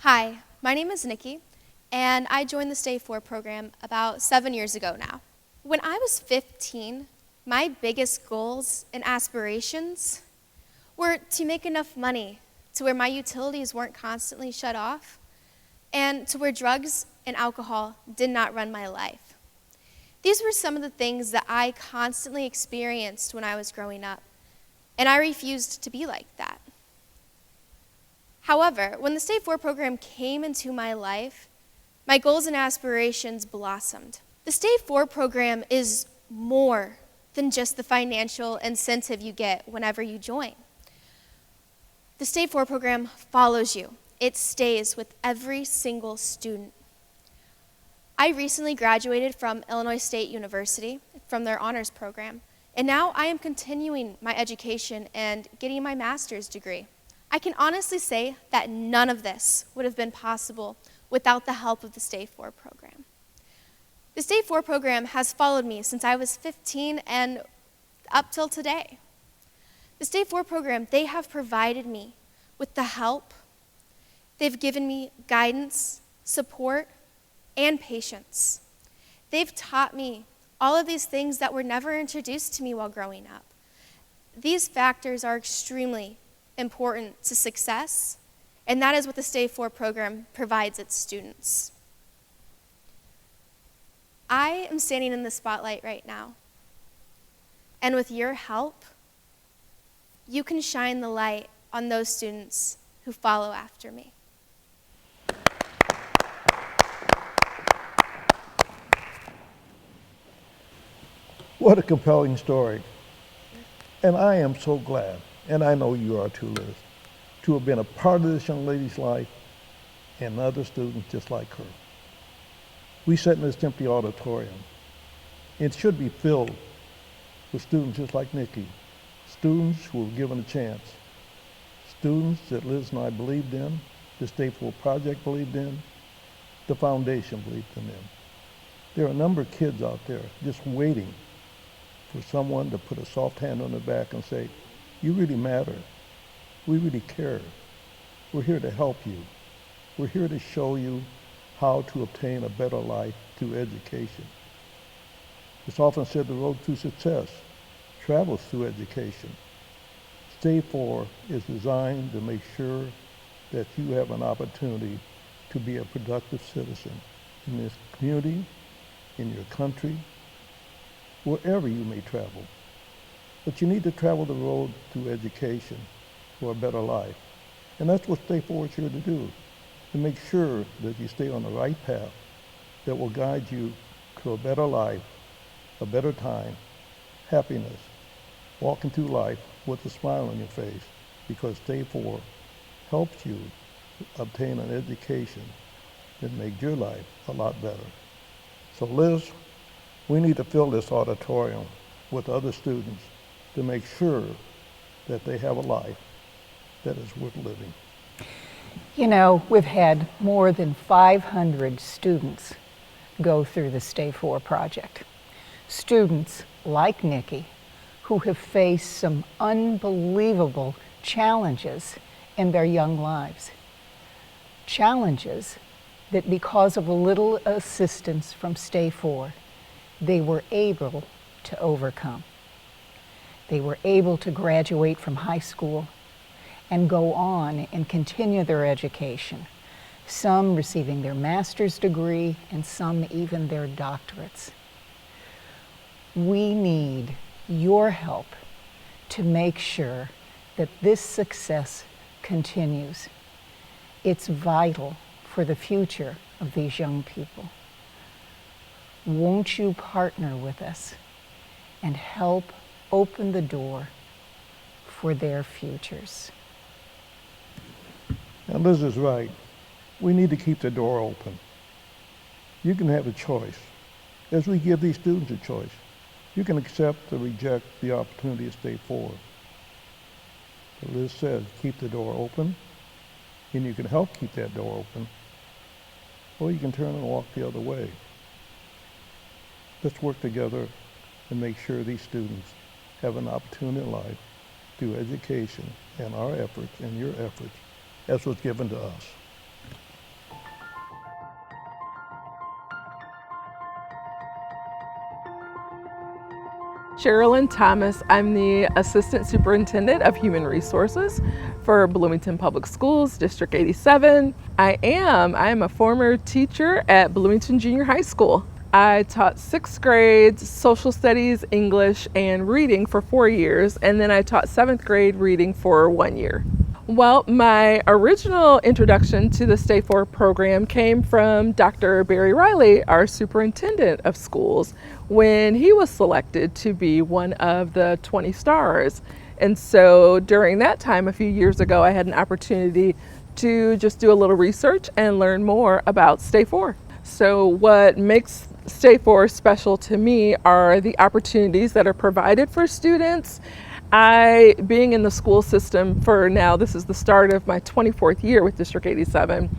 Hi, my name is Nikki, and I joined the Stay 4 program about 7 years ago now. When I was 15, my biggest goals and aspirations were to make enough money to where my utilities weren't constantly shut off, and to where drugs and alcohol did not run my life. These were some of the things that I constantly experienced when I was growing up, and I refused to be like that. However, when the Stay 4 program came into my life, my goals and aspirations blossomed. The Stay 4 program is more than just the financial incentive you get whenever you join. The Stay 4 program follows you. It stays with every single student. I recently graduated from Illinois State University from their honors program, and now I am continuing my education and getting my master's degree. I can honestly say that none of this would have been possible without the help of the Stay 4 program. The Stay 4 program has followed me since I was 15 and up till today. The Stay 4 program, they have provided me with the help. They've given me guidance, support, and patience. They've taught me all of these things that were never introduced to me while growing up. These factors are extremely important to success, and that is what the Stay 4 program provides its students. I am standing in the spotlight right now, and with your help, you can shine the light on those students who follow after me. What a compelling story. And I am so glad, and I know you are too, Liz, to have been a part of this young lady's life and other students just like her. We sit in this empty auditorium. It should be filled with students just like Nikki, students who were given a chance, students that Liz and I believed in, the Stay 4 Project believed in, the foundation believed in them. There are a number of kids out there just waiting for someone to put a soft hand on their back and say, you really matter. We really care. We're here to help you. We're here to show you how to obtain a better life through education. It's often said the road to success travels through education. Stay 4 is designed to make sure that you have an opportunity to be a productive citizen in this community, in your country, wherever you may travel. But you need to travel the road through education for a better life. And that's what Stay 4 is here to do, to make sure that you stay on the right path that will guide you to a better life, a better time, happiness, walking through life with a smile on your face, because Stay 4 helps you obtain an education that makes your life a lot better. So Liz, we need to fill this auditorium with other students to make sure that they have a life that is worth living. You know, we've had more than 500 students go through the Stay 4 project. Students like Nikki who have faced some unbelievable challenges in their young lives. Challenges that because of a little assistance from Stay 4, they were able to overcome. They were able to graduate from high school and go on and continue their education, some receiving their master's degree and some even their doctorates. We need your help to make sure that this success continues. It's vital for the future of these young people. Won't you partner with us and help open the door for their futures? And Liz is right. We need to keep the door open. You can have a choice. As we give these students a choice, you can accept or reject the opportunity to Stay 4. But Liz says, keep the door open, and you can help keep that door open, or you can turn and walk the other way. Let's work together and make sure these students have an opportunity in life through education and our efforts and your efforts as was given to us. Sherilyn Thomas. I'm the Assistant Superintendent of Human Resources for Bloomington Public Schools, District 87. I am a former teacher at Bloomington Junior High School. I taught 6th grade social studies, English, and reading for 4 years, and then I taught 7th grade reading for 1 year. Well, my original introduction to the Stay 4 program came from Dr. Barry Riley, our superintendent of schools, when he was selected to be one of the 20 stars. And so during that time, a few years ago, I had an opportunity to just do a little research and learn more about Stay 4. So what makes Stay 4 special to me are the opportunities that are provided for students. Being in the school system for now, this is the start of my 24th year with District 87,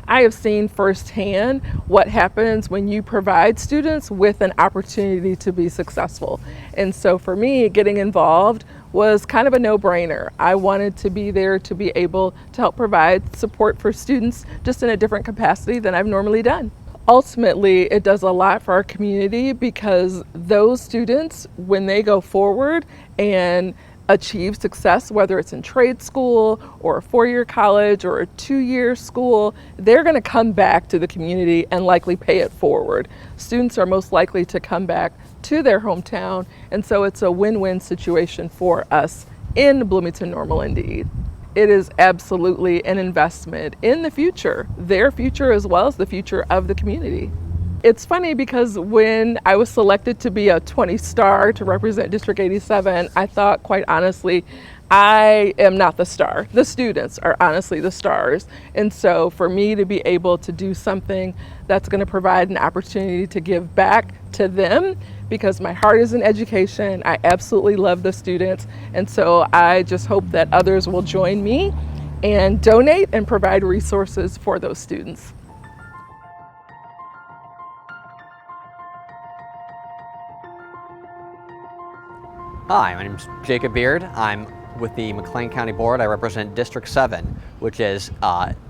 I have seen firsthand what happens when you provide students with an opportunity to be successful. And so for me, getting involved was kind of a no-brainer. I wanted to be there to be able to help provide support for students just in a different capacity than I've normally done. Ultimately, it does a lot for our community because those students, when they go forward and achieve success, whether it's in trade school or a 4-year college or a 2-year school, they're going to come back to the community and likely pay it forward. Students are most likely to come back to their hometown, and so it's a win-win situation for us in Bloomington Normal indeed. It is absolutely an investment in the future, their future as well as the future of the community. It's funny because when I was selected to be a 20 star to represent District 87, I thought, quite honestly, I am not the star. The students are honestly the stars. And so for me to be able to do something that's going to provide an opportunity to give back to them, because my heart is in education, I absolutely love the students. And so I just hope that others will join me and donate and provide resources for those students. Hi, my name is Jacob Beard. I'm with the McLean County Board. I represent District 7, which is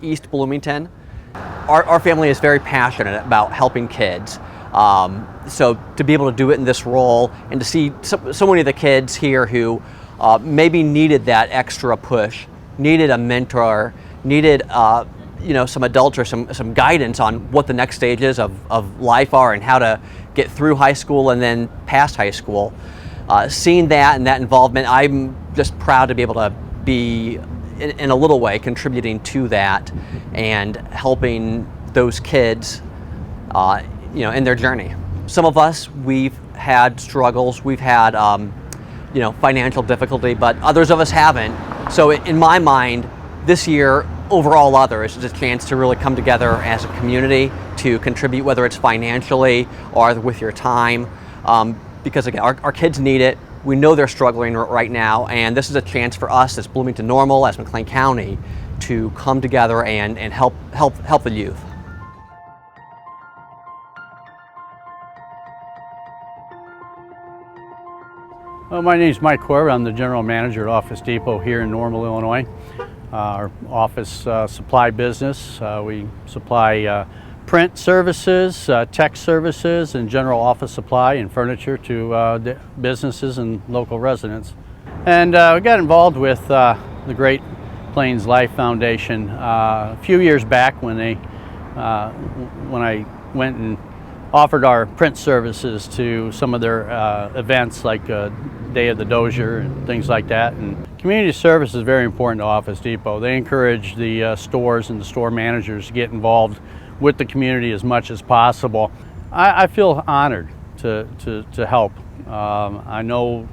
East Bloomington. Our family is very passionate about helping kids. So to be able to do it in this role and to see so many of the kids here who maybe needed that extra push, needed a mentor, needed some adults or some guidance on what the next stages of life are and how to get through high school and then past high school. Seeing that and that involvement, I'm just proud to be able to be, in a little way, contributing to that and helping those kids, in their journey. Some of us, we've had struggles, we've had, financial difficulty, but others of us haven't. So in my mind, this year, over all others, is a chance to really come together as a community to contribute, whether it's financially or with your time. Because again, our kids need it. We know they're struggling right now, and this is a chance for us as Bloomington Normal, as McLean County, to come together and help the youth. Well, my name is Mike Corb. I'm the General Manager at Office Depot here in Normal, Illinois. Our office supply business, we supply print services, tech services, and general office supply and furniture to businesses and local residents. And we got involved with the Great Plains Life Foundation a few years back when I went and offered our print services to some of their events like Day of the Dozier and things like that. And community service is very important to Office Depot. They encourage the stores and the store managers to get involved with the community as much as possible. I feel honored to help. I know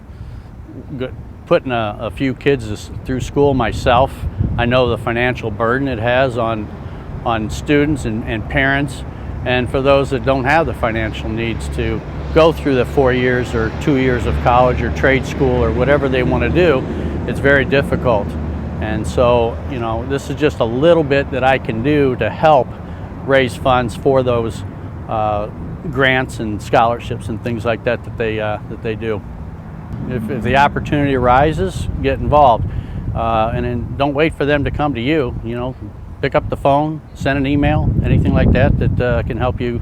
putting a few kids through school myself, I know the financial burden it has on students and parents, and for those that don't have the financial needs to go through the 4 years or 2 years of college or trade school or whatever they want to do, it's very difficult. And so, this is just a little bit that I can do to help raise funds for those grants and scholarships and things like that that they do. If the opportunity arises, get involved, and then don't wait for them to come to you. Pick up the phone, send an email, anything like that can help you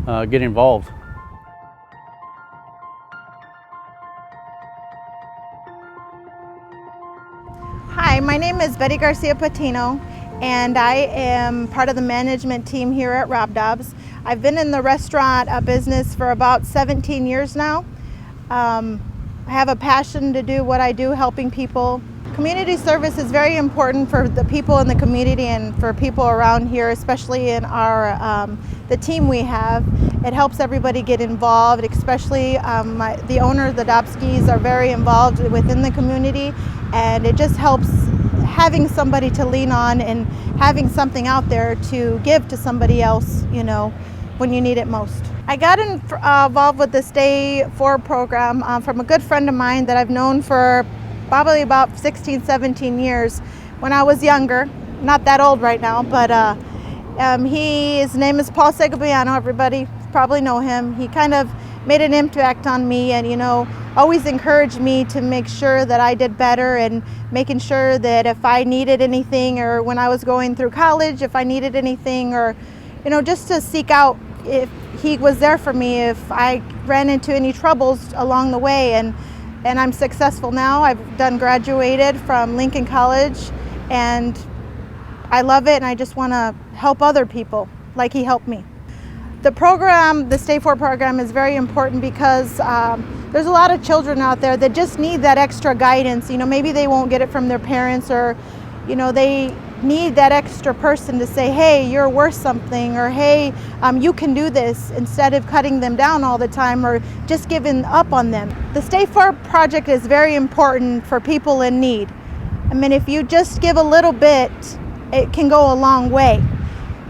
get involved. Hi, my name is Betty Garcia Patino, and I am part of the management team here at Rob Dobbs. I've been in the restaurant business for about 17 years now. I have a passion to do what I do, helping people. Community service is very important for the people in the community and for people around here, especially in our the team we have. It helps everybody get involved, especially the owners, the Dobskis, are very involved within the community, and it just helps having somebody to lean on and having something out there to give to somebody else, you know, when you need it most. I got involved with the Stay 4 program from a good friend of mine that I've known for probably about 16, 17 years when I was younger. Not that old right now, but his name is Paul Segoviano. Everybody probably know him. He kind of made an impact on me, and you know, always encouraged me to make sure that I did better, and making sure that if I needed anything, or when I was going through college, if I needed anything, or you know, just to seek out, if he was there for me if I ran into any troubles along the way. And I'm successful now. I've graduated from Lincoln College, and I love it, and I just want to help other people like he helped me. The program, the Stay 4 program, is very important because there's a lot of children out there that just need that extra guidance. You know, maybe they won't get it from their parents, or you know, they need that extra person to say, hey, you're worth something, or hey, you can do this, instead of cutting them down all the time or just giving up on them. The Stay 4 project is very important for people in need. I mean, if you just give a little bit, it can go a long way.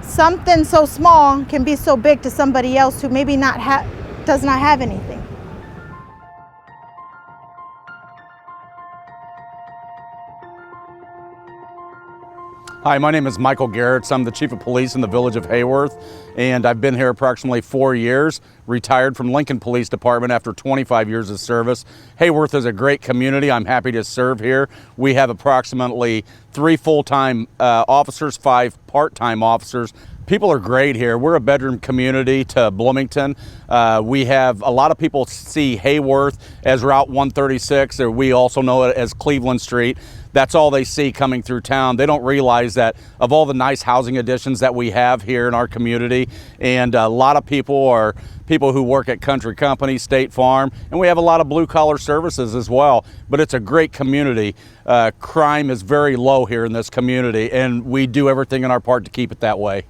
Something so small can be so big to somebody else who maybe does not have anything. Hi, my name is Michael Garretts. I'm the Chief of Police in the Village of Hayworth, and I've been here approximately 4 years, retired from Lincoln Police Department after 25 years of service. Hayworth is a great community. I'm happy to serve here. We have approximately 3 full-time officers, 5 part-time officers. People are great here. We're a bedroom community to Bloomington. We have a lot of people see Hayworth as Route 136, or we also know it as Cleveland Street. That's all they see coming through town. They don't realize that of all the nice housing additions that we have here in our community, and a lot of people are people who work at country companies, State Farm, and we have a lot of blue collar services as well. But it's a great community. Crime is very low here in this community, and we do everything in our part to keep it that way.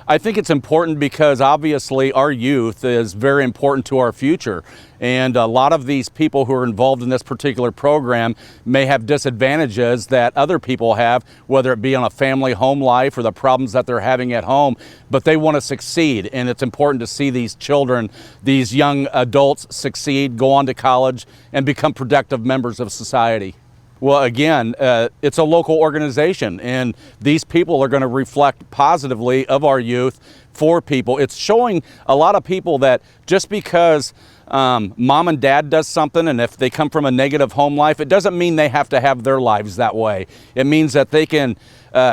I think it's important because obviously our youth is very important to our future, and a lot of these people who are involved in this particular program may have disadvantages that other people have, whether it be on a family home life or the problems that they're having at home, but they want to succeed, and it's important to see these children, these young adults succeed, go on to college, and become productive members of society. Well, again, it's a local organization, and these people are going to reflect positively of our youth for people. It's showing a lot of people that just because mom and dad does something, and if they come from a negative home life, it doesn't mean they have to have their lives that way. It means that they can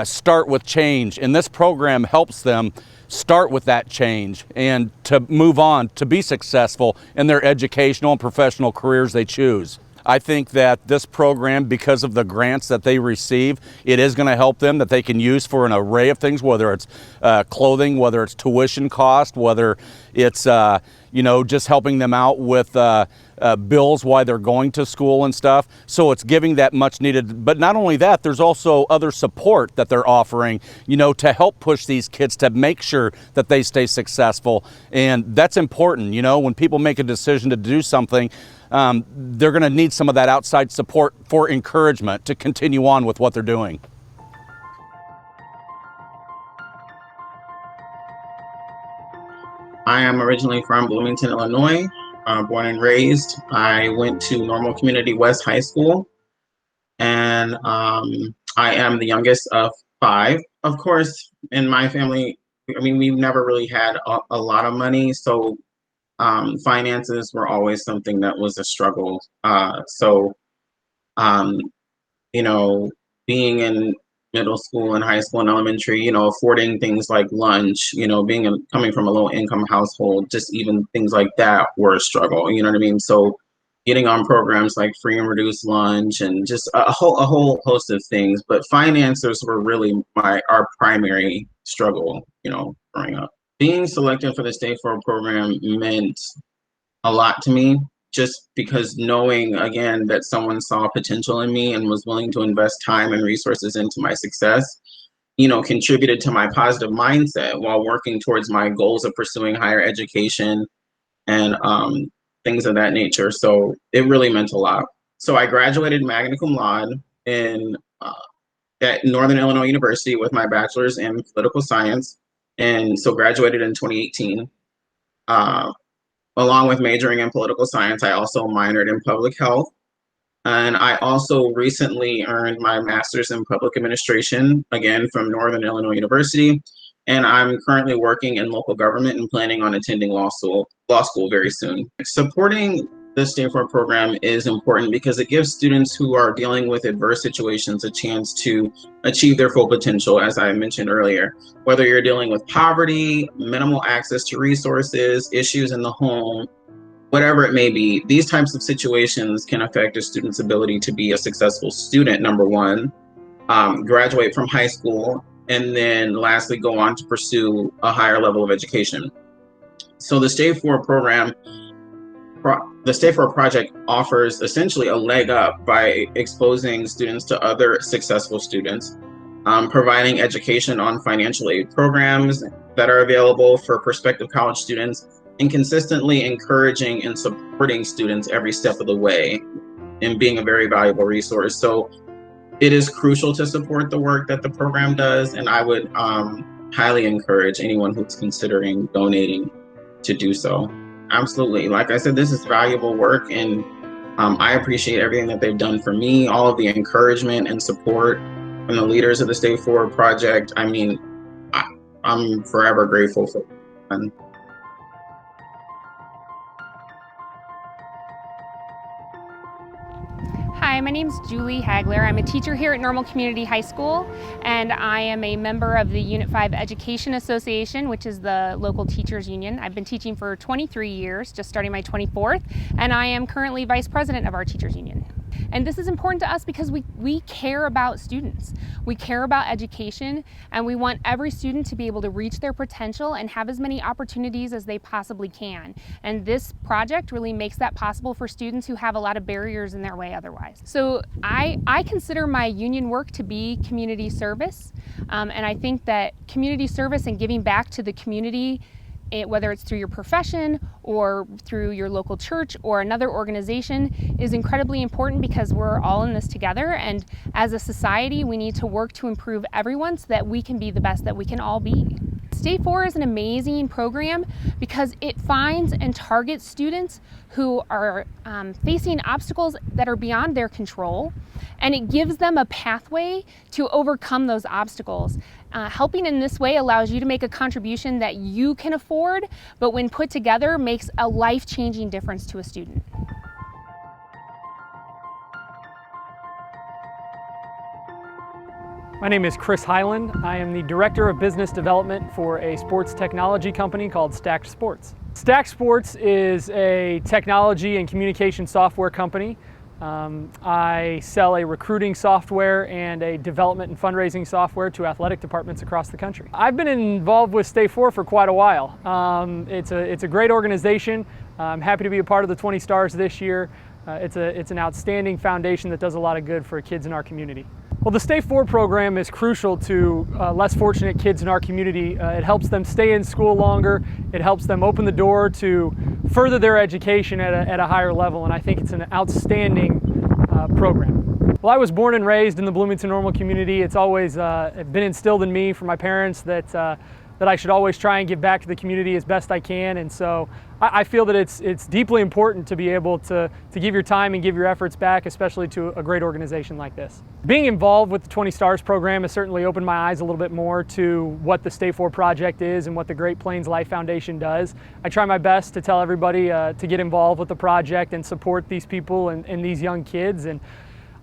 start with change, and this program helps them start with that change and to move on to be successful in their educational and professional careers they choose. I think that this program, because of the grants that they receive, it is going to help them, that they can use for an array of things, whether it's clothing, whether it's tuition cost, whether it's you know, just helping them out with bills while they're going to school and stuff. So it's giving that much needed. But not only that, there's also other support that they're offering, you know, to help push these kids to make sure that they stay successful. And that's important. You know, when people make a decision to do something, they're going to need some of that outside support for encouragement to continue on with what they're doing. I am originally from Bloomington, Illinois, born and raised. I went to Normal Community West High School, and I am the youngest of 5. Of course, in my family, I mean, we've never really had a lot of money, so finances were always something that was a struggle. You know, being in middle school and high school and elementary, you know, affording things like lunch, you know, coming from a low income household, just even things like that were a struggle, you know what I mean? So getting on programs like free and reduced lunch and just a whole host of things. But finances were really our primary struggle, growing up. Being selected for the State 4 program meant a lot to me, just because knowing again that someone saw potential in me and was willing to invest time and resources into my success, contributed to my positive mindset while working towards my goals of pursuing higher education and things of that nature. So it really meant a lot. So I graduated magna cum laude in at Northern Illinois University with my bachelor's in political science, and so graduated in 2018. Along with majoring in political science, I also minored in public health. And I also recently earned my master's in public administration, again from Northern Illinois University. And I'm currently working in local government and planning on attending law school very soon. Supporting the State 4 program is important because it gives students who are dealing with adverse situations a chance to achieve their full potential, as I mentioned earlier. Whether you're dealing with poverty, minimal access to resources, issues in the home, whatever it may be, these types of situations can affect a student's ability to be a successful student, number one, graduate from high school, and then lastly, go on to pursue a higher level of education. So the State 4 program, the State 4 project offers essentially a leg up by exposing students to other successful students, providing education on financial aid programs that are available for prospective college students, and consistently encouraging and supporting students every step of the way and being a very valuable resource. So it is crucial to support the work that the program does, and I would highly encourage anyone who's considering donating to do so. Absolutely. Like I said, this is valuable work, and I appreciate everything that they've done for me, all of the encouragement and support from the leaders of the State 4 project. I mean, I'm forever grateful for them. Hi, my name is Julie Hagler. I'm a teacher here at Normal Community High School, and I am a member of the Unit 5 Education Association, which is the local teachers union. I've been teaching for 23 years, just starting my 24th, and I am currently vice president of our teachers union. And this is important to us because we care about students. We care about education, and we want every student to be able to reach their potential and have as many opportunities as they possibly can. And this project really makes that possible for students who have a lot of barriers in their way otherwise. So I consider my union work to be community service, and I think that community service and giving back to the community, whether it's through your profession or through your local church or another organization, is incredibly important because we're all in this together, and as a society we need to work to improve everyone so that we can be the best that we can all be. State 4 is an amazing program because it finds and targets students who are facing obstacles that are beyond their control, and it gives them a pathway to overcome those obstacles. Helping in this way allows you to make a contribution that you can afford, but when put together makes a life-changing difference to a student. My name is Chris Hyland. I am the Director of Business Development for a sports technology company called Stacked Sports. Stacked Sports is a technology and communication software company. I sell a recruiting software and a development and fundraising software to athletic departments across the country. I've been involved with State 4 for quite a while. It's a great organization. I'm happy to be a part of the 20 Stars this year. It's an outstanding foundation that does a lot of good for kids in our community. Well, the State 4 program is crucial to less fortunate kids in our community. It helps them stay in school longer. It helps them open the door to further their education at a higher level, and I think it's an outstanding program. Well, I was born and raised in the Bloomington Normal community. It's always been instilled in me from my parents that I should always try and give back to the community as best I can, and so I feel that it's deeply important to be able to give your time and give your efforts back, especially to a great organization like this. Being involved with the 20 Stars program has certainly opened my eyes a little bit more to what the State 4 project is and what the Great Plains Life Foundation does. I try my best to tell everybody to get involved with the project and support these people and these young kids. And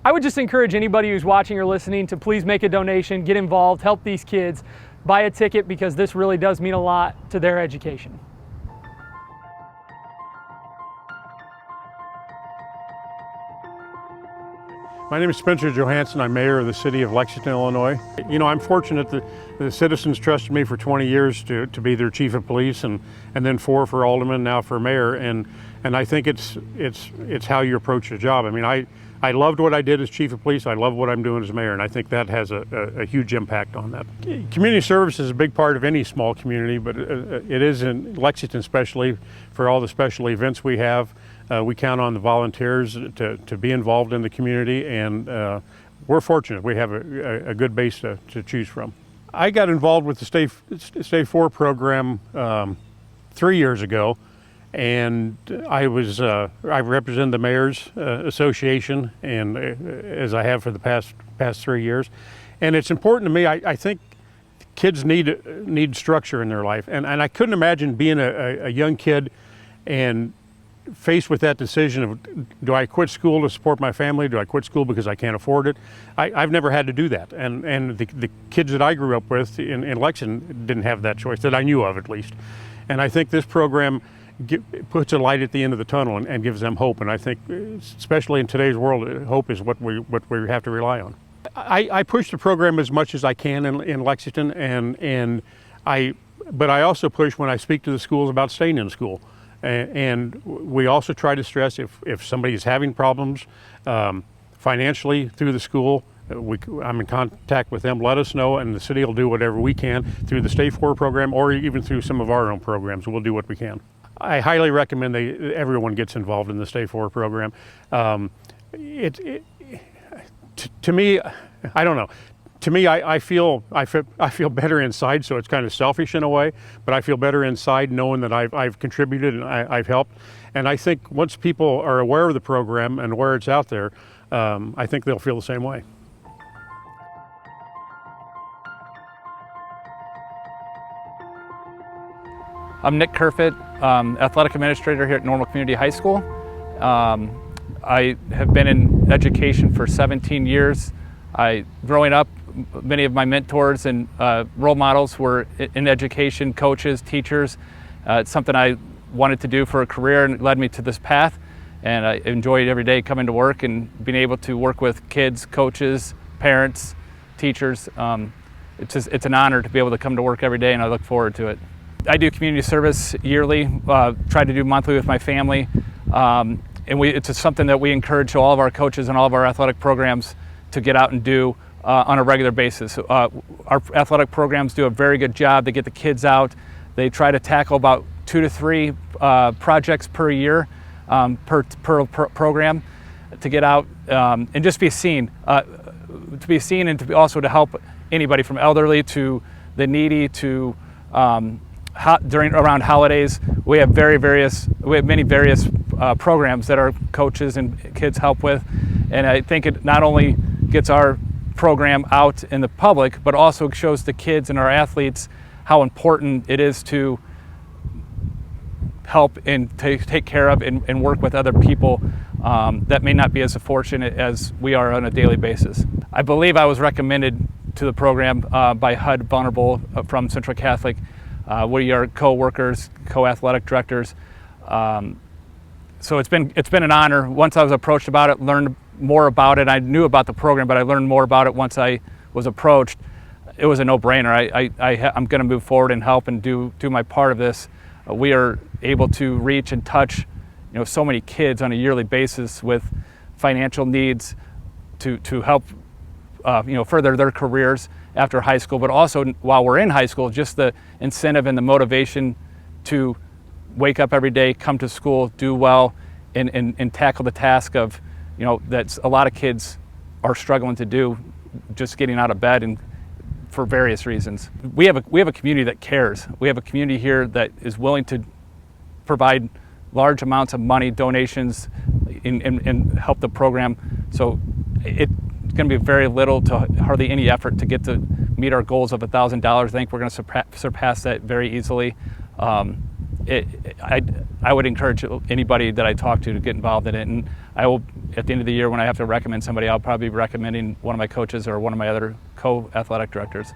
I would just encourage anybody who's watching or listening to please make a donation, get involved, help these kids, buy a ticket, because this really does mean a lot to their education. My name is Spencer Johansson. I'm mayor of the city of Lexington, Illinois. You know, I'm fortunate that the citizens trusted me for 20 years to be their chief of police, and then 4 for alderman, now for mayor. And I think it's how you approach the job. I mean, I loved what I did as chief of police. I love what I'm doing as mayor, and I think that has a huge impact on that. Community service is a big part of any small community, but it is in Lexington especially for all the special events we have. We count on the volunteers to be involved in the community, and we're fortunate. We have a good base to choose from. I got involved with the Stay 4 program 3 years ago, and I represent the Mayor's Association, and as I have for the past 3 years. And it's important to me. I think kids need structure in their life, and I couldn't imagine being a young kid and faced with that decision of, do I quit school to support my family? Do I quit school because I can't afford it? I've never had to do that. And the kids that I grew up with in Lexington didn't have that choice, that I knew of at least. And I think this program puts a light at the end of the tunnel and gives them hope. And I think, especially in today's world, hope is what we have to rely on. I push the program as much as I can in Lexington, but I also push when I speak to the schools about staying in school. And we also try to stress if somebody is having problems financially through the school, I'm in contact with them, let us know, and the city will do whatever we can through the Stay 4 program or even through some of our own programs. We'll do what we can. I highly recommend everyone gets involved in the Stay 4 program. To me, I don't know. To me, I feel better inside, so it's kind of selfish in a way, but I feel better inside knowing that I've contributed and I've helped. And I think once people are aware of the program and where it's out there, I think they'll feel the same way. I'm Nick Kerfit, athletic administrator here at Normal Community High School. I have been in education for 17 years. Growing up, many of my mentors and role models were in education, coaches, teachers. It's something I wanted to do for a career, and it led me to this path. And I enjoyed every day coming to work and being able to work with kids, coaches, parents, teachers. It's an honor to be able to come to work every day, and I look forward to it. I do community service yearly, try to do monthly with my family. And it's something that we encourage all of our coaches and all of our athletic programs to get out and do on a regular basis. Our athletic programs do a very good job. They get the kids out. They try to tackle about 2 to 3 projects per year per program to get out and just be seen. To be seen and also to help anybody from elderly to the needy to around holidays. We have many various programs that our coaches and kids help with, and I think it not only gets our program out in the public, but also shows the kids and our athletes how important it is to help and take care of and work with other people that may not be as fortunate as we are on a daily basis. I believe I was recommended to the program by HUD Vulnerable from Central Catholic. We are co-workers, co-athletic directors. So it's been an honor. Once I was approached about it, learned more about it. I knew about the program, but I learned more about it once I was approached. It was a no-brainer. I'm going to move forward and help and do my part of this. We are able to reach and touch, so many kids on a yearly basis with financial needs to help, further their careers after high school, but also while we're in high school, just the incentive and the motivation to wake up every day, come to school, do well, and tackle the task of, that a lot of kids are struggling to do, just getting out of bed and for various reasons. We have a community that cares. We have a community here that is willing to provide large amounts of money, donations, and help the program. So it's going to be very little to hardly any effort to get to meet our goals of $1,000. I think we're going to surpass that very easily. I would encourage anybody that I talk to get involved in it, and I will, at the end of the year when I have to recommend somebody, I'll probably be recommending one of my coaches or one of my other co-athletic directors.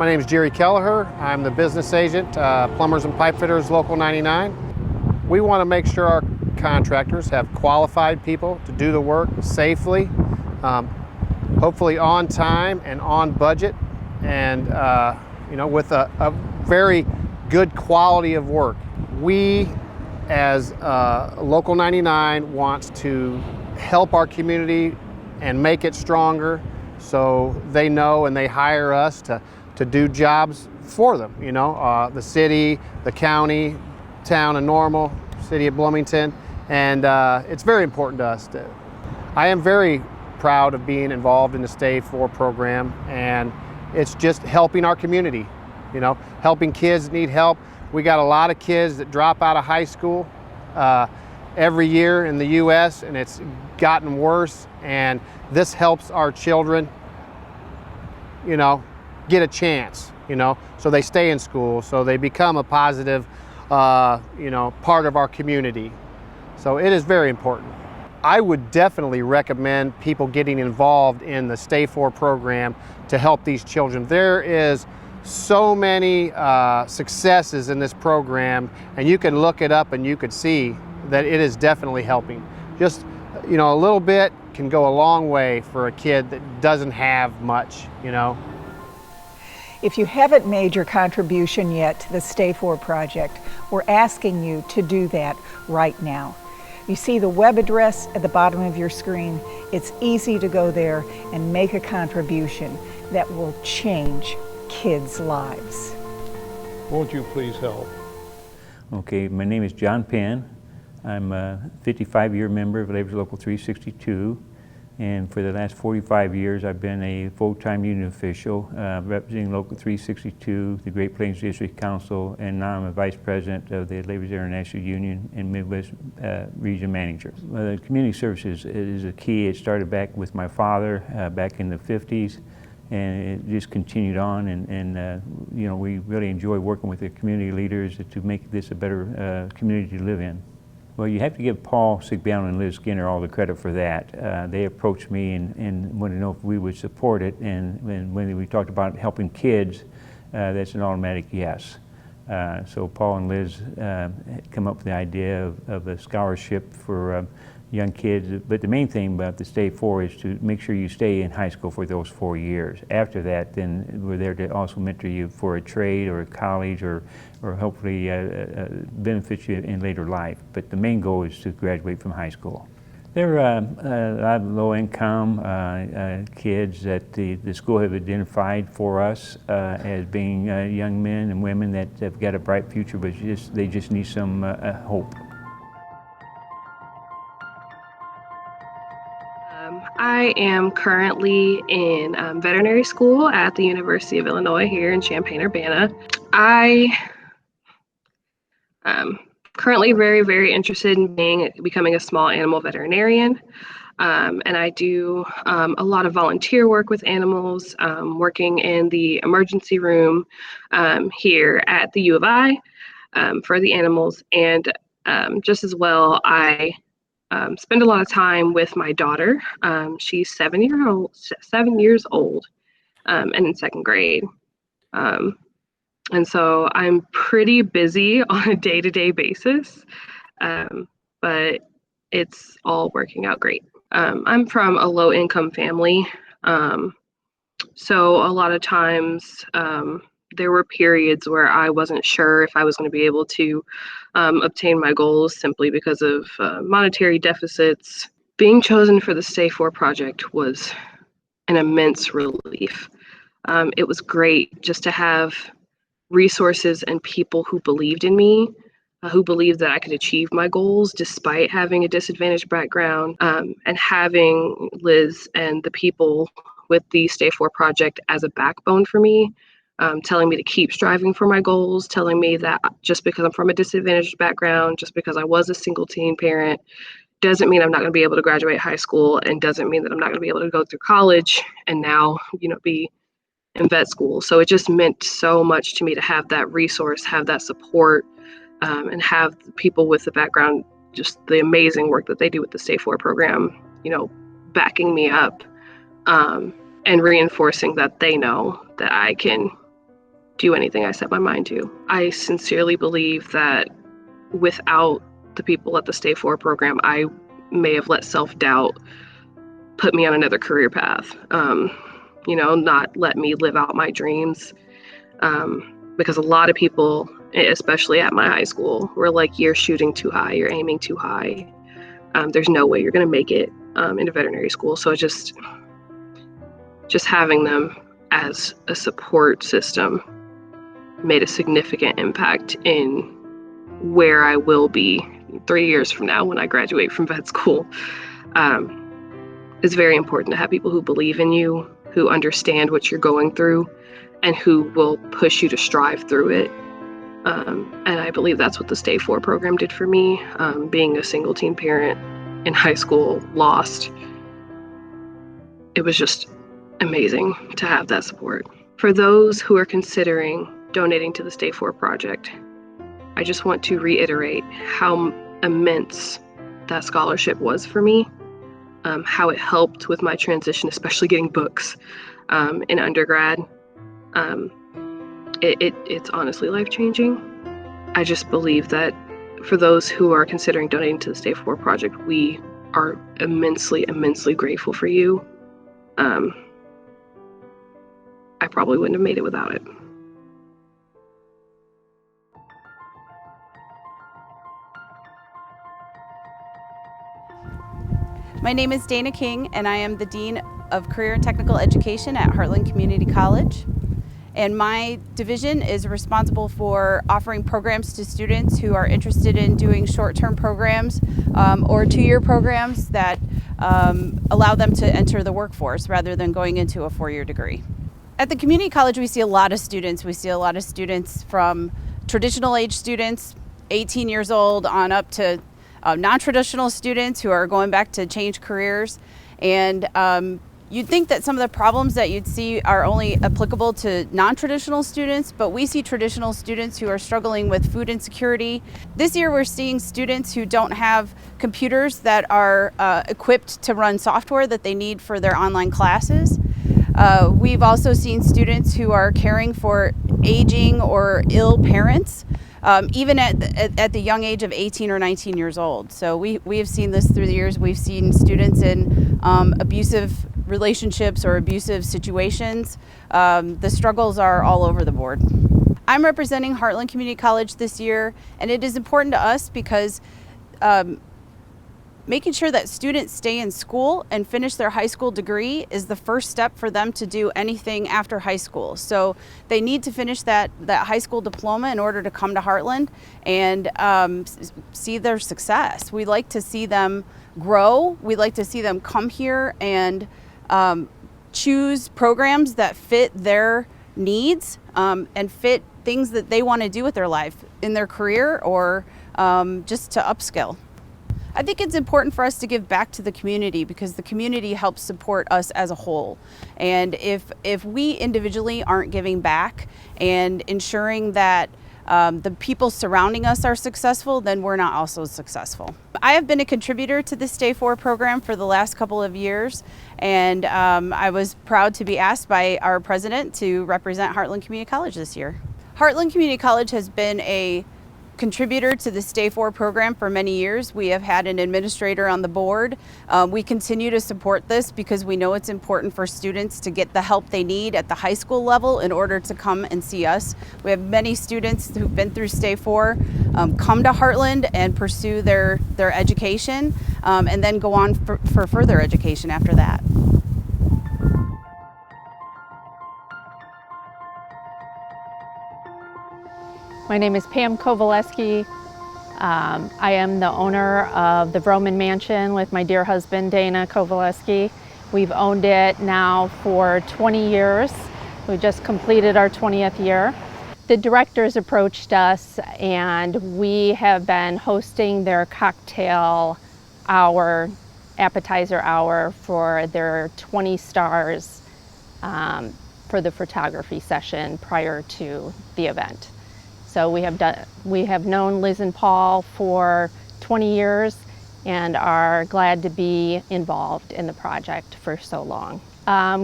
My name is Jerry Kelleher. I'm the business agent, Plumbers and Pipe Fitters Local 99. We want to make sure our contractors have qualified people to do the work safely, hopefully on time and on budget, and with a very good quality of work. We, as Local 99, wants to help our community and make it stronger, so they know and they hire us to do jobs for them. The city, the county, town of Normal, city of Bloomington, and it's very important to us. I am very proud of being involved in the Stay 4 program, and it's just helping our community, helping kids that need help. We got a lot of kids that drop out of high school every year in the U.S., and it's gotten worse, and this helps our children, get a chance, so they stay in school, so they become a positive, part of our community. So it is very important. I would definitely recommend people getting involved in the Stay 4 program to help these children. There is so many successes in this program, and you can look it up and you could see that it is definitely helping. Just, a little bit can go a long way for a kid that doesn't have much, If you haven't made your contribution yet to the Stay 4 project, we're asking you to do that right now. You see the web address at the bottom of your screen. It's easy to go there and make a contribution that will change kids' lives. Won't you please help? Okay, my name is John Penn. I'm a 55-year member of Labor Local 362, and for the last 45 years I've been a full-time union official representing Local 362, the Great Plains District Council, and now I'm a Vice President of the Labor's International Union and Midwest Region Manager. Community services is a key. It started back with my father back in the 50s, and it just continued on, and we really enjoy working with the community leaders to make this a better community to live in. Well, you have to give Paul Sigbound and Liz Skinner all the credit for that. They approached me and wanted to know if we would support it, and when we talked about helping kids, that's an automatic yes. So Paul and Liz come up with the idea of a scholarship for young kids, but the main thing about the Stay 4 is to make sure you stay in high school for those 4 years. After that, then we're there to also mentor you for a trade or a college or hopefully benefit you in later life. But the main goal is to graduate from high school. There are a lot of low-income kids that the school have identified for us as being young men and women that have got a bright future, but they just need some hope. I am currently in veterinary school at the University of Illinois here in Champaign-Urbana. I am currently very, very interested in becoming a small animal veterinarian. And I do a lot of volunteer work with animals, working in the emergency room here at the U of I for the animals. And just as well, I spend a lot of time with my daughter. She's 7 years old, and in second grade. And so I'm pretty busy on a day-to-day basis, but it's all working out great. I'm from a low-income family, so a lot of times there were periods where I wasn't sure if I was going to be able to obtain my goals simply because of monetary deficits. Being chosen for the Stay 4 project was an immense relief. It was great just to have resources and people who believed in me, who believed that I could achieve my goals despite having a disadvantaged background, and having Liz and the people with the Stay 4 project as a backbone for me. Telling me to keep striving for my goals, telling me that just because I'm from a disadvantaged background, just because I was a single teen parent, doesn't mean I'm not going to be able to graduate high school, and doesn't mean that I'm not going to be able to go through college and now, be in vet school. So it just meant so much to me to have that resource, have that support, and have people with the background, just the amazing work that they do with the Stay 4 program, backing me up, and reinforcing that they know that I can do anything I set my mind to. I sincerely believe that without the people at the Stay 4 program, I may have let self-doubt put me on another career path, not let me live out my dreams. Because a lot of people, especially at my high school, were like, you're shooting too high, you're aiming too high. There's no way you're going to make it into veterinary school. So just having them as a support system made a significant impact in where I will be 3 years from now when I graduate from vet school. It's very important to have people who believe in you, who understand what you're going through, and who will push you to strive through it. And I believe that's what the Stay 4 program did for me. Being a single teen parent in high school, lost, it was just amazing to have that support. For those who are considering donating to the Stay 4 project, I just want to reiterate how immense that scholarship was for me, how it helped with my transition, especially getting books in undergrad. It's honestly life-changing. I just believe that for those who are considering donating to the Stay 4 project, we are immensely, immensely grateful for you. I probably wouldn't have made it without it. My name is Dana King, and I am the Dean of Career and Technical Education at Heartland Community College. And my division is responsible for offering programs to students who are interested in doing short-term programs or two-year programs that allow them to enter the workforce rather than going into a four-year degree. At the community college, we see a lot of students. We see a lot of students from traditional age students, 18 years old, on up to non-traditional students who are going back to change careers. And you'd think that some of the problems that you'd see are only applicable to non-traditional students, but we see traditional students who are struggling with food insecurity. This year we're seeing students who don't have computers that are equipped to run software that they need for their online classes. We've also seen students who are caring for aging or ill parents, even at the young age of 18 or 19 years old. So we have seen this through the years. We've seen students in abusive relationships or abusive situations. The struggles are all over the board. I'm representing Heartland Community College this year, and it is important to us because making sure that students stay in school and finish their high school degree is the first step for them to do anything after high school. So they need to finish that high school diploma in order to come to Heartland and see their success. We like to see them grow. We like to see them come here and choose programs that fit their needs and fit things that they want to do with their life in their career or just to upskill. I think it's important for us to give back to the community because the community helps support us as a whole. And if we individually aren't giving back and ensuring that the people surrounding us are successful, then we're not also successful. I have been a contributor to the Stay 4 program for the last couple of years, and I was proud to be asked by our president to represent Heartland Community College this year. Heartland Community College has been a contributor to the Stay 4 program for many years. We have had an administrator on the board. We continue to support this because we know it's important for students to get the help they need at the high school level in order to come and see us. We have many students who've been through Stay 4 come to Heartland and pursue their education and then go on for further education after that. My name is Pam Kowaleski. I am the owner of the Vroman Mansion with my dear husband, Dana Kowaleski. We've owned it now for 20 years. We just completed our 20th year. The directors approached us and we have been hosting their cocktail hour, appetizer hour for their 20 stars for the photography session prior to the event. So we have known Liz and Paul for 20 years and are glad to be involved in the project for so long.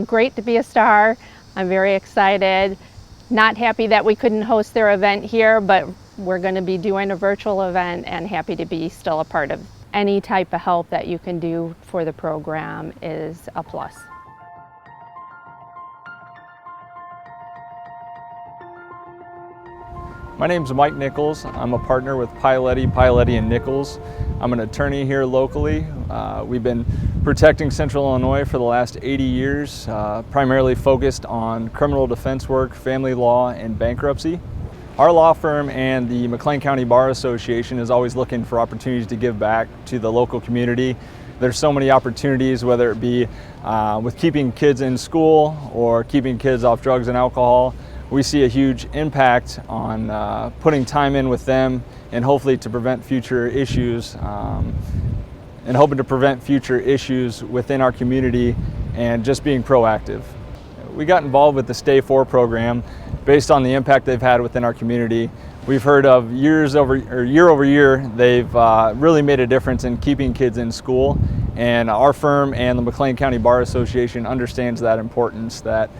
Great to be a star. I'm very excited Not happy that we couldn't host their event here, but we're going to be doing a virtual event and happy to be still a part of any type of help that you can do for the program is a plus. My name's Mike Nichols. I'm a partner with Pialetti & Nichols. I'm an attorney here locally. We've been protecting Central Illinois for the last 80 years, primarily focused on criminal defense work, family law, and bankruptcy. Our law firm and the McLean County Bar Association is always looking for opportunities to give back to the local community. There's so many opportunities, whether it be with keeping kids in school or keeping kids off drugs and alcohol. We see a huge impact on putting time in with them and hopefully to prevent future issues and hoping to prevent future issues within our community and just being proactive. We got involved with the Stay 4 program based on the impact they've had within our community. We've heard of year over year, they've really made a difference in keeping kids in school, and our firm and the McLean County Bar Association understands that importance, that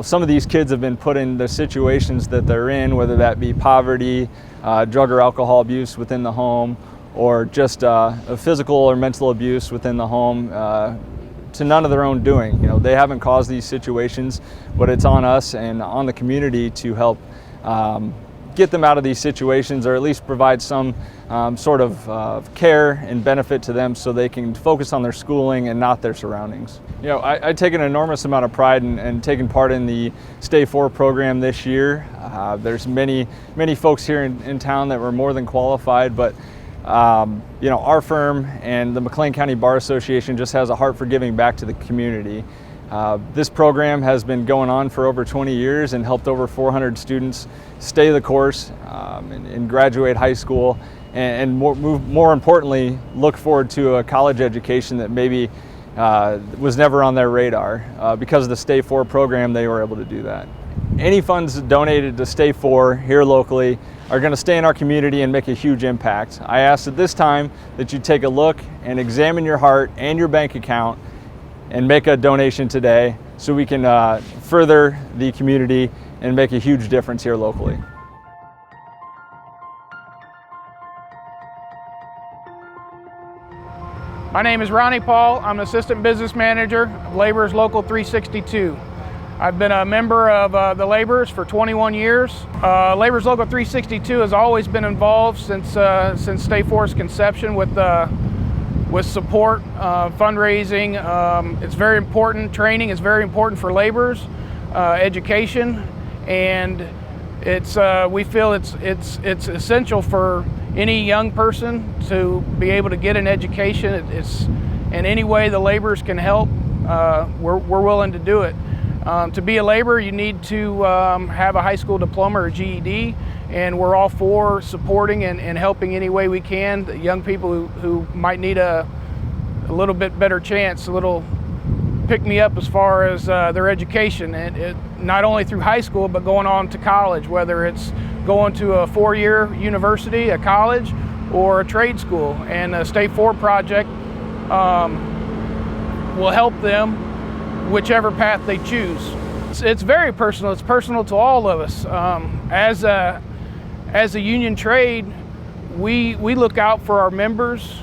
some of these kids have been put in the situations that they're in, whether that be poverty, drug or alcohol abuse within the home, or just a physical or mental abuse within the home to none of their own doing. They haven't caused these situations, but it's on us and on the community to help get them out of these situations, or at least provide some sort of care and benefit to them so they can focus on their schooling and not their surroundings. I take an enormous amount of pride in taking part in the Stay 4 program this year. There's many folks here in town that were more than qualified, but our firm and the McLean County Bar Association just has a heart for giving back to the community. This program has been going on for over 20 years and helped over 400 students stay the course and graduate high school, and more importantly, look forward to a college education that maybe was never on their radar. Because of the Stay 4 program, they were able to do that. Any funds donated to Stay 4 here locally are going to stay in our community and make a huge impact. I ask at this time that you take a look and examine your heart and your bank account and make a donation today so we can further the community and make a huge difference here locally. My name is Ronnie Paul. I'm an Assistant Business Manager of Laborers Local 362. I've been a member of the Laborers for 21 years. Laborers Local 362 has always been involved since Stay 4's conception with support, fundraising. It's very important. Training is very important for laborers, education, and we feel it's essential for any young person to be able to get an education. In any way the laborers can help, we're willing to do it. To be a laborer, you need to have a high school diploma or GED, and we're all for supporting and helping any way we can the young people who might need a little bit better chance, a little pick-me-up as far as their education, and not only through high school but going on to college, whether it's going to a 4-year university, a college, or a trade school. And the Stay 4 project will help them whichever path they choose. It's very personal. It's personal to all of us. As a union trade, we look out for our members,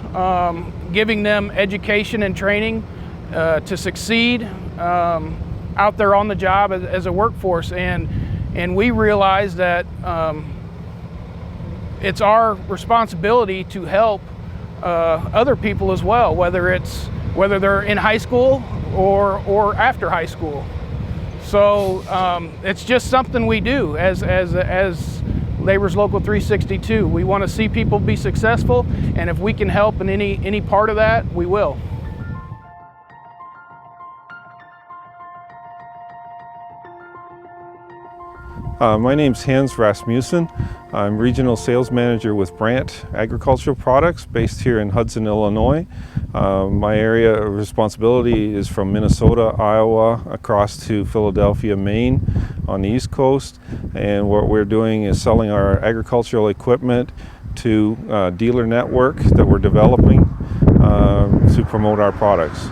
giving them education and training to succeed out there on the job as a workforce, and we realize that it's our responsibility to help other people as well, whether they're in high school or after high school. So it's just something we do as Laborers Local 362. We want to see people be successful, and if we can help in any part of that, we will. My name's Hans Rasmussen. I'm Regional Sales Manager with Brandt Agricultural Products based here in Hudson, Illinois. My area of responsibility is from Minnesota, Iowa, across to Philadelphia, Maine on the East Coast. And what we're doing is selling our agricultural equipment to a dealer network that we're developing to promote our products.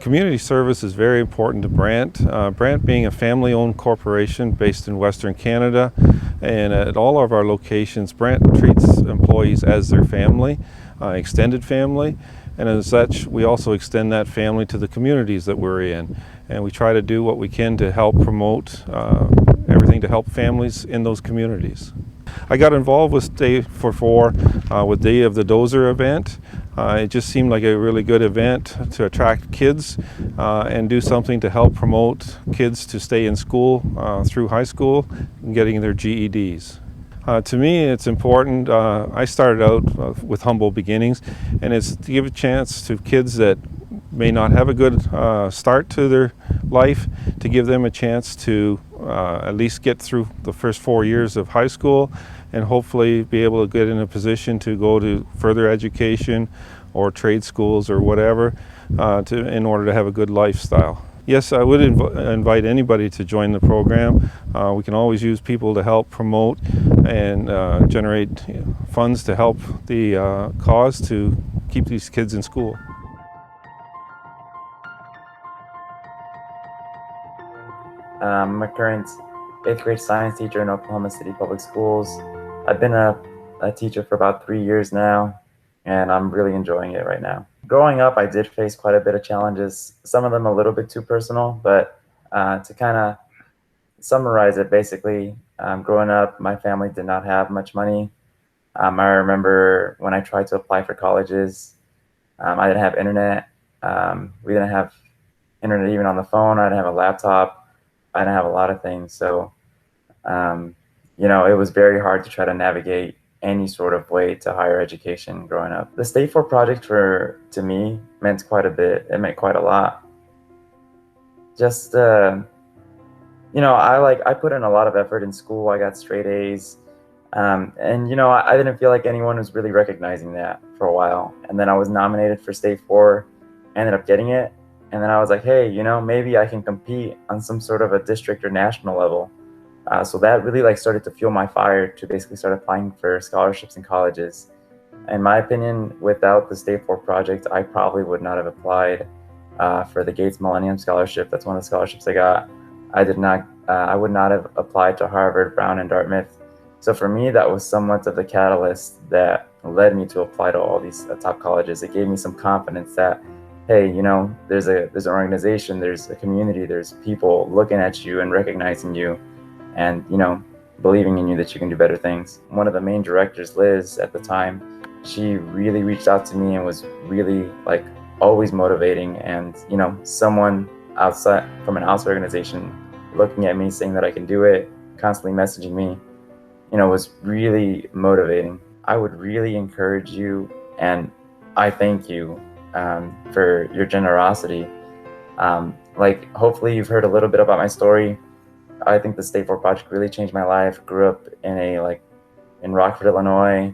Community service is very important to Brant. Brant being a family-owned corporation based in Western Canada, and at all of our locations, Brant treats employees as their family, extended family, and as such, we also extend that family to the communities that we're in. And we try to do what we can to help promote everything to help families in those communities. I got involved with Stay for Four with Day of the Dozer event. It just seemed like a really good event to attract kids and do something to help promote kids to stay in school through high school and getting their GEDs. To me, it's important. I started out with humble beginnings, and it's to give a chance to kids that may not have a good start to their life, to give them a chance to at least get through the first 4 years of high school and hopefully be able to get in a position to go to further education or trade schools or whatever in order to have a good lifestyle. Yes, I would invite anybody to join the program. We can always use people to help promote and generate funds to help the cause to keep these kids in school. I'm a current 8th grade science teacher in Oklahoma City Public Schools. I've been a teacher for about 3 years now, and I'm really enjoying it right now. Growing up, I did face quite a bit of challenges, some of them a little bit too personal, but to kind of summarize it, basically, growing up, my family did not have much money. I remember when I tried to apply for colleges, I didn't have internet. We didn't have internet even on the phone. I didn't have a laptop. I didn't have a lot of things. So, you know, it was very hard to try to navigate any sort of way to higher education growing up. The State 4 project to me meant quite a bit. It meant quite a lot. Just, you know, I put in a lot of effort in school. I got straight A's. And, you know, I didn't feel like anyone was really recognizing that for a while. And then I was nominated for State 4, ended up getting it. And then I was like, hey, you know, maybe I can compete on some sort of a district or national level. So that really started to fuel my fire to basically start applying for scholarships in colleges. In my opinion, without the State 4 project, I probably would not have applied for the Gates Millennium Scholarship. That's one of the scholarships I got. I would not have applied to Harvard, Brown, and Dartmouth. So for me, that was somewhat of the catalyst that led me to apply to all these top colleges. It gave me some confidence that, hey, you know, there's an organization, there's a community, there's people looking at you and recognizing you and, you know, believing in you that you can do better things. One of the main directors, Liz, at the time, she really reached out to me and was really always motivating, and, you know, someone outside from an outside organization looking at me saying that I can do it, constantly messaging me, you know, was really motivating. I would really encourage you, and I thank you for your generosity. Hopefully you've heard a little bit about my story. I think the State 4 project really changed my life. Grew up in in Rockford, Illinois,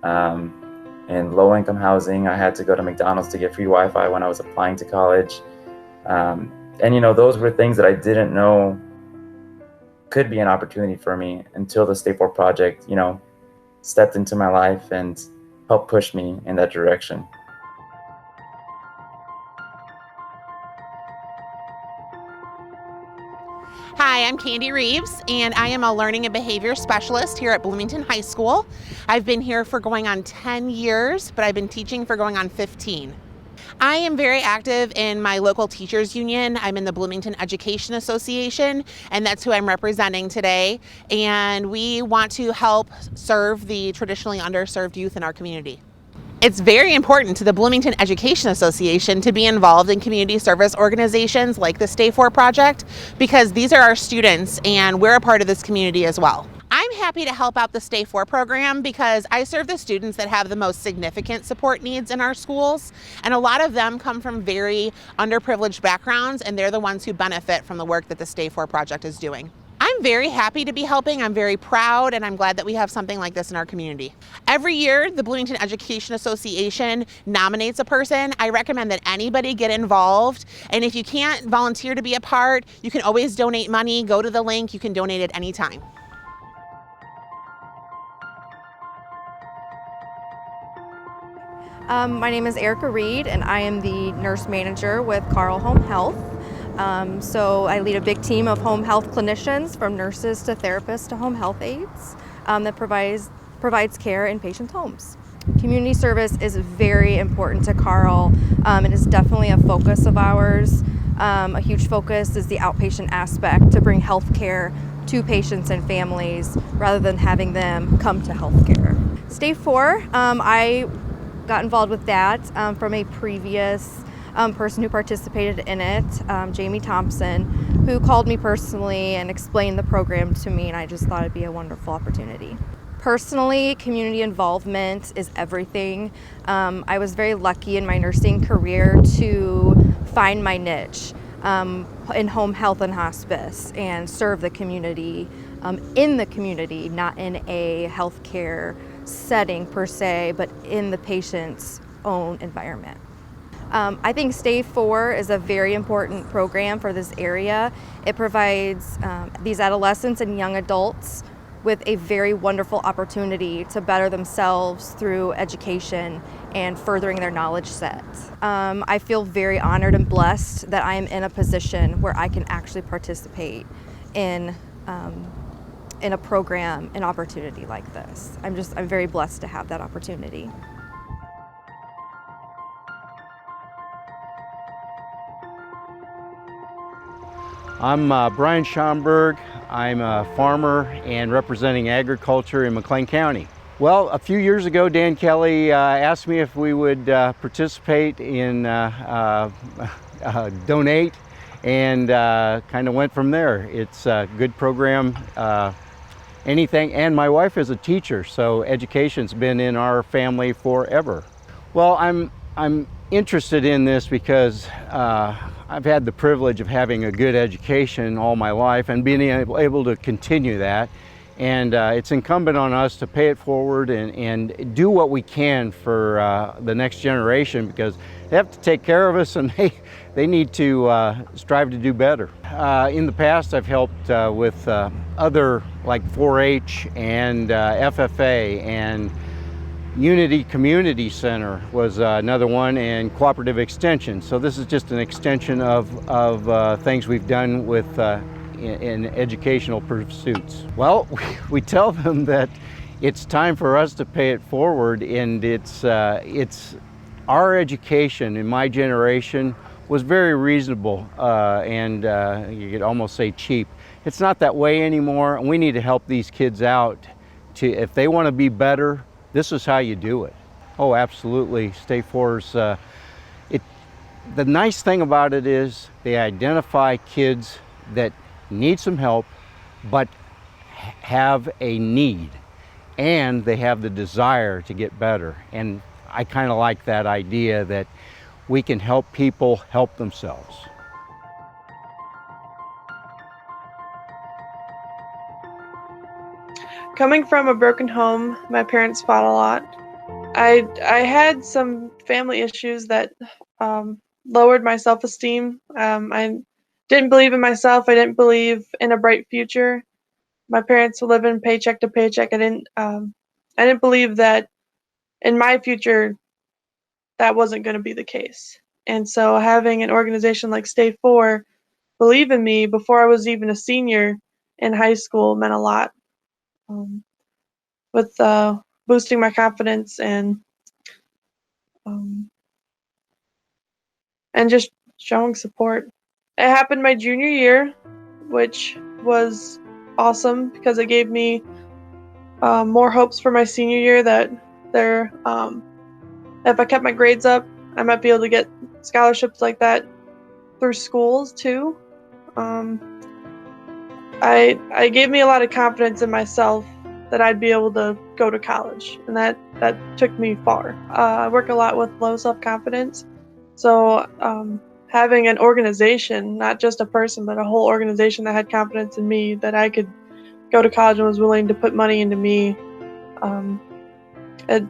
in low-income housing. I had to go to McDonald's to get free Wi-Fi when I was applying to college. And, you know, those were things that I didn't know could be an opportunity for me until the State 4 project, you know, stepped into my life and helped push me in that direction. Hi, I'm Candy Reeves, and I am a learning and behavior specialist here at Bloomington High School. I've been here for going on 10 years, but I've been teaching for going on 15. I am very active in my local teachers union. I'm in the Bloomington Education Association, and that's who I'm representing today. And we want to help serve the traditionally underserved youth in our community. It's very important to the Bloomington Education Association to be involved in community service organizations like the Stay 4 project, because these are our students and we're a part of this community as well. I'm happy to help out the Stay 4 program because I serve the students that have the most significant support needs in our schools, and a lot of them come from very underprivileged backgrounds, and they're the ones who benefit from the work that the Stay 4 project is doing. I'm very happy to be helping. I'm very proud, and I'm glad that we have something like this in our community. Every year, the Bloomington Education Association nominates a person. I recommend that anybody get involved, and if you can't volunteer to be a part, you can always donate money. Go to the link. You can donate at any time. My name is Erica Reed, and I am the nurse manager with Carle Home Health. So I lead a big team of home health clinicians, from nurses to therapists to home health aides, that provides care in patients' homes. Community service is very important to Carle. It is definitely a focus of ours. A huge focus is the outpatient aspect, to bring health care to patients and families rather than having them come to health care. Stay 4, I got involved with that from a previous person who participated in it, Jamie Thompson, who called me personally and explained the program to me, and I just thought it'd be a wonderful opportunity. Personally, community involvement is everything. I was very lucky in my nursing career to find my niche in home health and hospice and serve the community in the community, not in a healthcare setting per se, but in the patient's own environment. I think Stay 4 is a very important program for this area. It provides these adolescents and young adults with a very wonderful opportunity to better themselves through education and furthering their knowledge set. I feel very honored and blessed that I am in a position where I can actually participate in a program, an opportunity like this. I'm very blessed to have that opportunity. I'm Brian Schomburg. I'm a farmer and representing agriculture in McLean County. Well, a few years ago, Dan Kelly asked me if we would participate in donate, and kind of went from there. It's a good program. Anything, and my wife is a teacher, so education's been in our family forever. Well, I'm interested in this because I've had the privilege of having a good education all my life and being able to continue that. And it's incumbent on us to pay it forward and do what we can for the next generation, because they have to take care of us, and they need to strive to do better. In the past, I've helped with other, like 4-H and FFA, and Unity Community Center was another one, and Cooperative Extension. So this is just an extension of things we've done with in educational pursuits. Well, we tell them that it's time for us to pay it forward, and it's our education in my generation was very reasonable and you could almost say cheap. It's not that way anymore, and we need to help these kids out. If they want to be better, this is how you do it. Oh, absolutely. Stay 4's, the nice thing about it is they identify kids that need some help, but have a need, and they have the desire to get better. And I kind of like that idea that we can help people help themselves. Coming from a broken home, my parents fought a lot. I had some family issues that lowered my self-esteem. I didn't believe in myself. I didn't believe in a bright future. My parents were living paycheck to paycheck. I didn't believe that in my future that wasn't going to be the case. And so having an organization like Stay 4 believe in me before I was even a senior in high school meant a lot. With boosting my confidence and just showing support. It happened my junior year, which was awesome because it gave me more hopes for my senior year that if I kept my grades up, I might be able to get scholarships like that through schools too. I gave me a lot of confidence in myself that I'd be able to go to college, and that took me far. I work a lot with low self-confidence, so having an organization, not just a person, but a whole organization that had confidence in me, that I could go to college and was willing to put money into me, it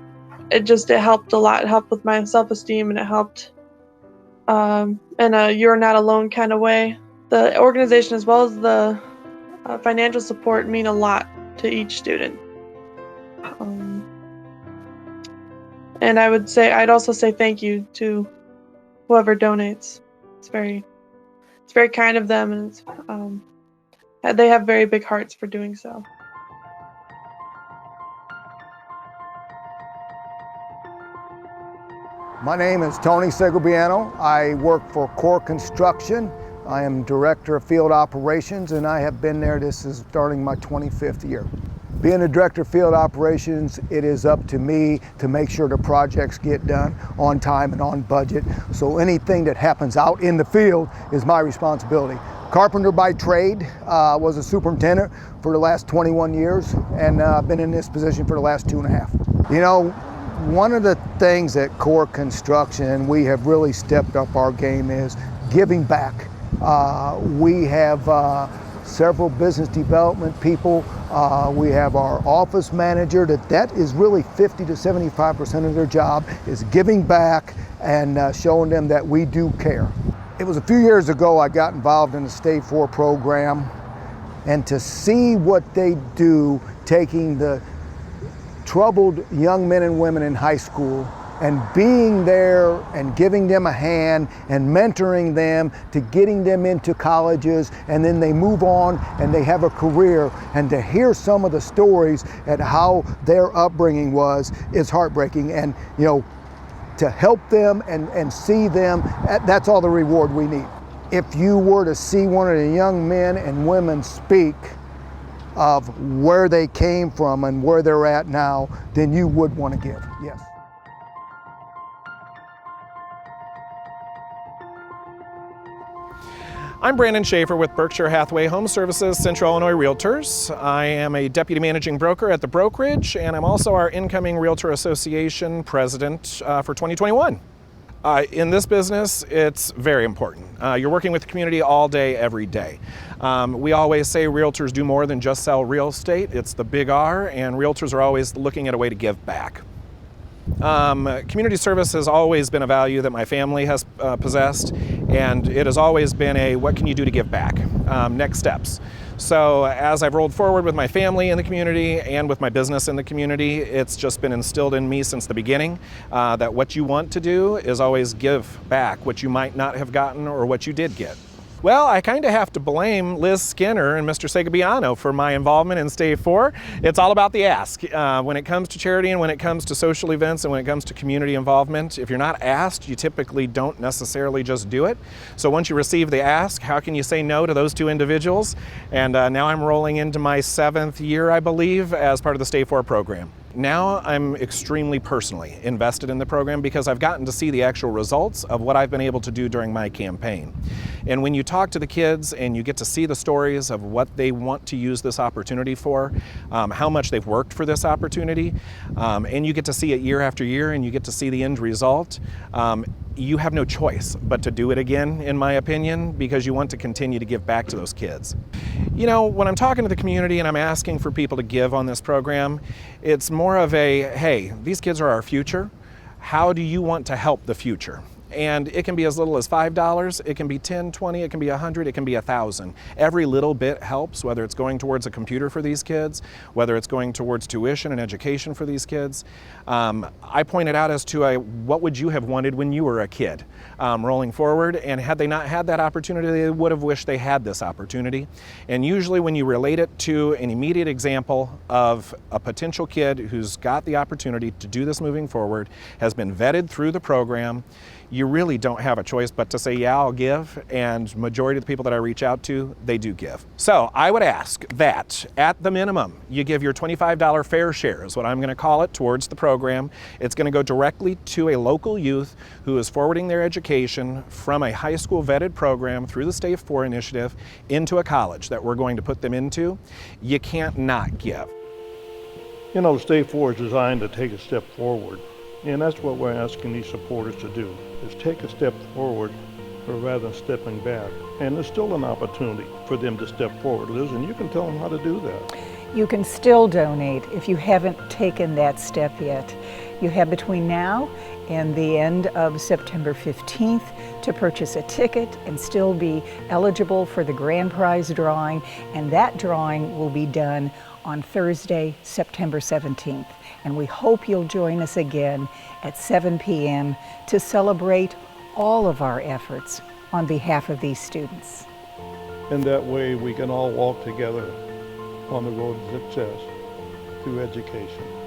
helped a lot. It helped with my self-esteem, and it helped in a you're not alone kind of way. The organization as well as the financial support mean a lot to each student. And I'd also say thank you to whoever donates. It's very kind of them, and they have very big hearts for doing so. My name is Tony Segobiano. I work for Core Construction. I am Director of Field Operations, and I have been there, this is starting my 25th year. Being a Director of Field Operations, it is up to me to make sure the projects get done on time and on budget. So anything that happens out in the field is my responsibility. Carpenter by trade, was a superintendent for the last 21 years, and I've been in this position for the last 2.5. You know, one of the things at Core Construction, we have really stepped up our game is giving back. We have several business development people. We have our office manager that is really 50 to 75% of their job is giving back and showing them that we do care. It was a few years ago I got involved in the State 4 program, and to see what they do, taking the troubled young men and women in high school and being there and giving them a hand and mentoring them to getting them into colleges, and then they move on and they have a career, and to hear some of the stories and how their upbringing was is heartbreaking. And you know, to help them and see them, that's all the reward we need. If you were to see one of the young men and women speak of where they came from and where they're at now, then you would want to give, yes. I'm Brandon Schaefer with Berkshire Hathaway Home Services, Central Illinois Realtors. I am a deputy managing broker at the brokerage, and I'm also our incoming Realtor Association president for 2021. In this business, it's very important. You're working with the community all day, every day. We always say realtors do more than just sell real estate. It's the big R, and realtors are always looking at a way to give back. Community service has always been a value that my family has possessed, and it has always been a what can you do to give back, next steps. So as I've rolled forward with my family in the community and with my business in the community, it's just been instilled in me since the beginning that what you want to do is always give back what you might not have gotten or what you did get. Well, I kind of have to blame Liz Skinner and Mr. Segobiano for my involvement in State 4. It's all about the ask. When it comes to charity and when it comes to social events and when it comes to community involvement, if you're not asked, you typically don't necessarily just do it. So once you receive the ask, how can you say no to those two individuals? And now I'm rolling into my 7th year, I believe, as part of the State 4 program. Now I'm extremely personally invested in the program because I've gotten to see the actual results of what I've been able to do during my campaign. And when you talk to the kids and you get to see the stories of what they want to use this opportunity for, how much they've worked for this opportunity, and you get to see it year after year and you get to see the end result, you have no choice but to do it again, in my opinion, because you want to continue to give back to those kids. You know, when I'm talking to the community and I'm asking for people to give on this program, it's more of a, hey, these kids are our future. How do you want to help the future? And it can be as little as $5, it can be 10, 20, it can be 100, it can be 1,000. Every little bit helps, whether it's going towards a computer for these kids, whether it's going towards tuition and education for these kids. I pointed out as to what would you have wanted when you were a kid rolling forward, and had they not had that opportunity, they would have wished they had this opportunity. And usually when you relate it to an immediate example of a potential kid who's got the opportunity to do this moving forward, has been vetted through the program, you really don't have a choice but to say, yeah, I'll give, and majority of the people that I reach out to, they do give. So I would ask that, at the minimum, you give your $25 fair share, is what I'm gonna call it, towards the program. It's gonna go directly to a local youth who is forwarding their education from a high school vetted program through the State 4 initiative into a college that we're going to put them into. You can't not give. You know, State 4 is designed to take a step forward, and that's what we're asking these supporters to do, is take a step forward rather than stepping back. And there's still an opportunity for them to step forward, Liz, and you can tell them how to do that. You can still donate if you haven't taken that step yet. You have between now and the end of September 15th to purchase a ticket and still be eligible for the grand prize drawing, and that drawing will be done on Thursday, September 17th. and we hope you'll join us again at 7 p.m. to celebrate all of our efforts on behalf of these students. And that way we can all walk together on the road to success through education.